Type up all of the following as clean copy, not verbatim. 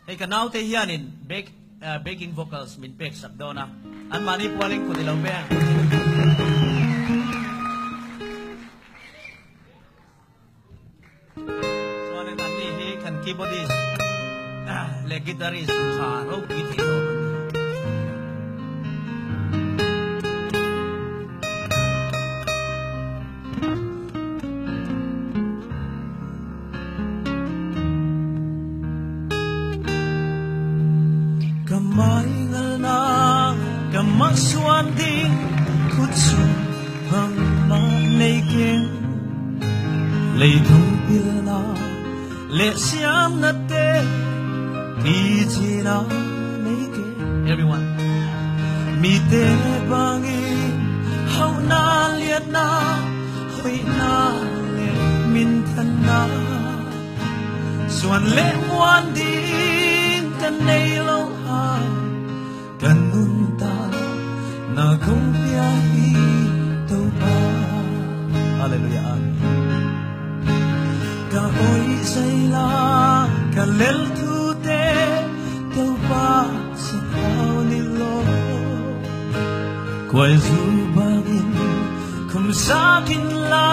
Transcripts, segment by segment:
Hey kanau te hianin backing vocals min pek sakdona an mani pualing ko dilaw be so an ni he kan keyboardist le guitarist sa ro gitiro Kamay na kamaswan ding kutsu hang manaiking lấy thông tin na lệ xiêm na te đi chi na mấy cái everyone mi te bangi hau na liệt na hui na lệ min thân na xuân lệ muan ding kan nay lâu kan munta na kong piyahi tau pa hallelujah ka oi say la ka lel thu te tau pa sa tao ni lo quay du bagin kum sa kin la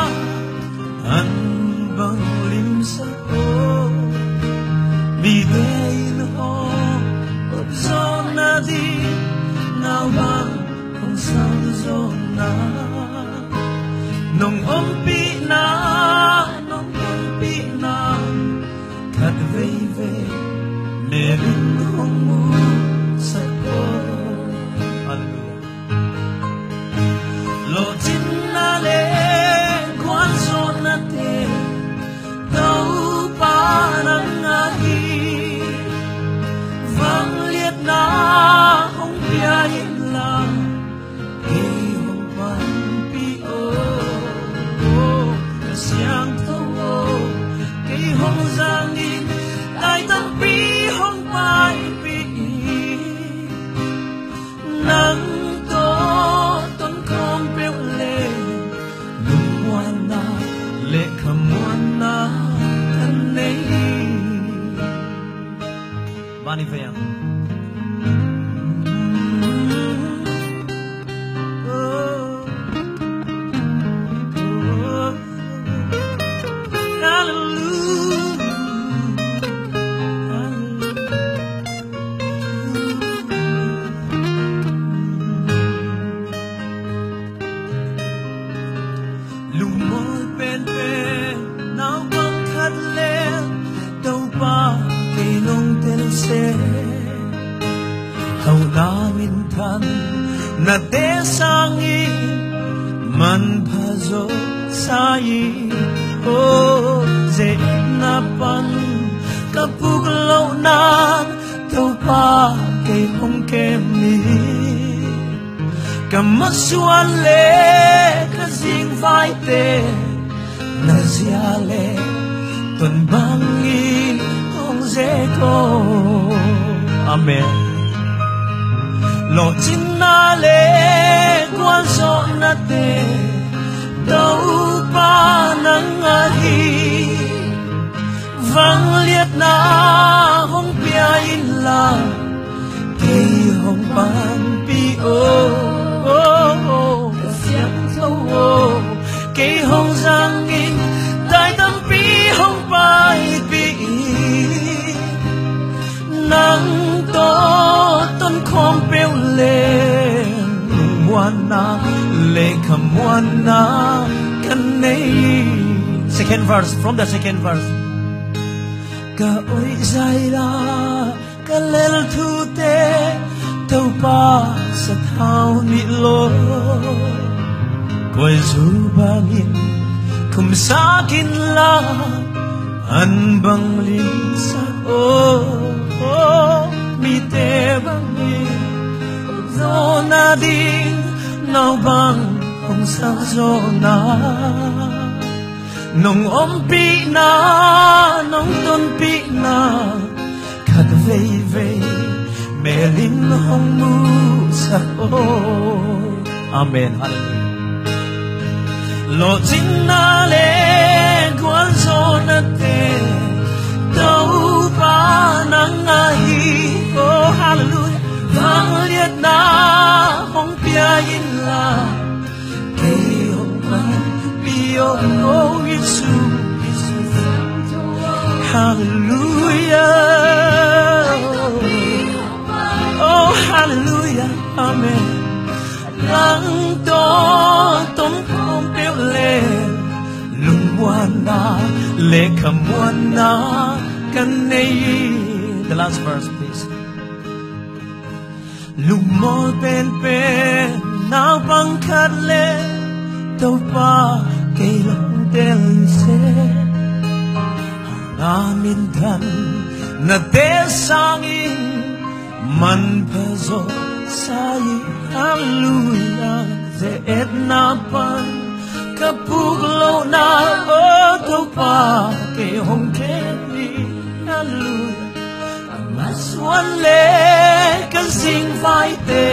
an bang lim sa o bi te in ho zo na di nào bang không sao zo na nong om pi na thật vây về mẹ linh không muốn sắc ô lộ chín na lệ quan son na te đâu pa nang ngahi vang liệt na không bia yên lòng khi hồng văn pi ô siang thâu cái hồng giang in đại tâm pi hồng pai pi nắng to tuần không béo lệ lùng ngoan na lệ khăm ngoan na thân này Bani Vayang hầu namin than na te sangi man phazo sai o ze na pan kapug lo na tau pa ke hong kem ni kamaswan le ka zing vai te na zia le tuần bangin hong ze ko amen lộ chín na lệ quan gió na te đâu pa nang ngahi vang liệt na hong pia in la cây hong ban pi ô xiang thâu ô cây hong giang in đại tâm pi hong pai pi nắng to tuần không béo lên muan na lệ khăm muan na kan nay second verse from the second verse ka oi zai la ka lel thu te tau pa sa thao ni lo koi zu bangin kum sa kin la an bang lim sa mi te bangin zo na din nào bang không sao zo na nong om pi na nong ton pi na khát vây vây mẹ linh hong mu sa o amen hallelujah lộ chín na le quan zo na te đâu pa nang ai kamwana kanei. The last verse, please. Lumol pen na pangkat le tau pa kay long del se amin dan na desangin man pazo sai hallelujah ze etna pan kapuglo na o tau pa kay hong keli hallelujah maswan le kasing fighte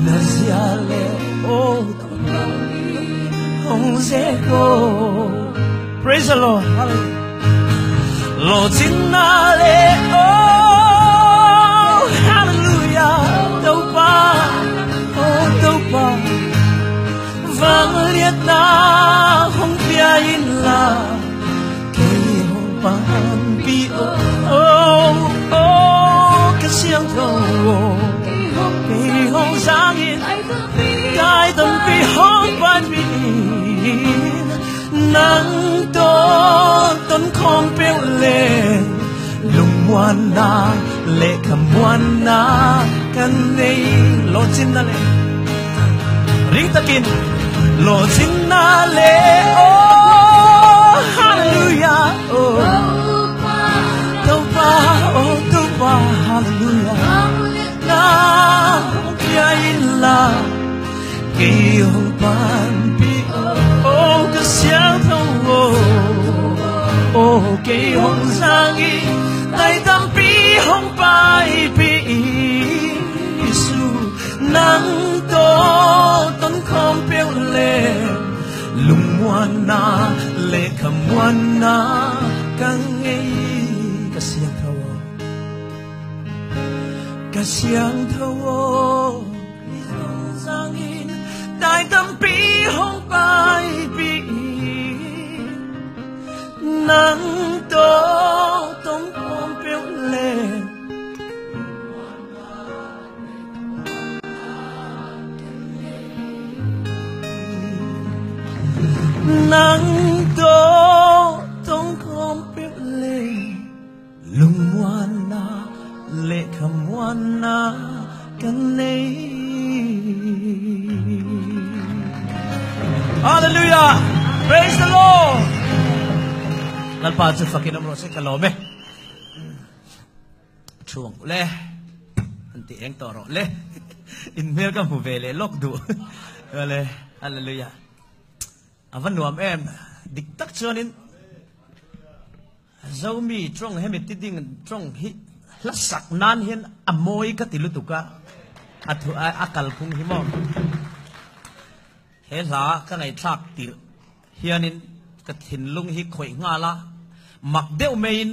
naziale o hong zeko. Praise the Lord. Hallelujah. Lord jinale oh hallelujah dopa oh dopa vang liet na hong piain la kay hong pan pi oh siang thâu kỳ hong sáng yên cái tâm bi hong ban bi nắng to tuấn không béo lên lùng ngoan na lệ cầm ngoan na căn này lo chín na lệ ring takin lo chín na lệ oh hallelujah oh Tupa, hallelujah. Na kaya ila kayong panpi oh kasyang tawo oh kayong sangi tay tampi hong paipi isu nang to ton kong piao le lungwan na le kamwan na kang kasyang tawo kasyang tawo isang sangin tay tampi hong paipi nang to tong kong piao le nang to tong kong piao le lungwan na lệ kham wan na kan nei. Hallelujah, praise the Lord. Nalpa sa fakinam ro sa kalome chuang le anti eng toro le in mer ka mu vele lok du le hallelujah avan nuam em dik tak chuanin zomi trong hemit tiding trong hi lasak nan hian amoi ka tilutuka athu akal khung himom hela ka ngai thak tir hianin ka thin lung hi khoi nga la mak deu mein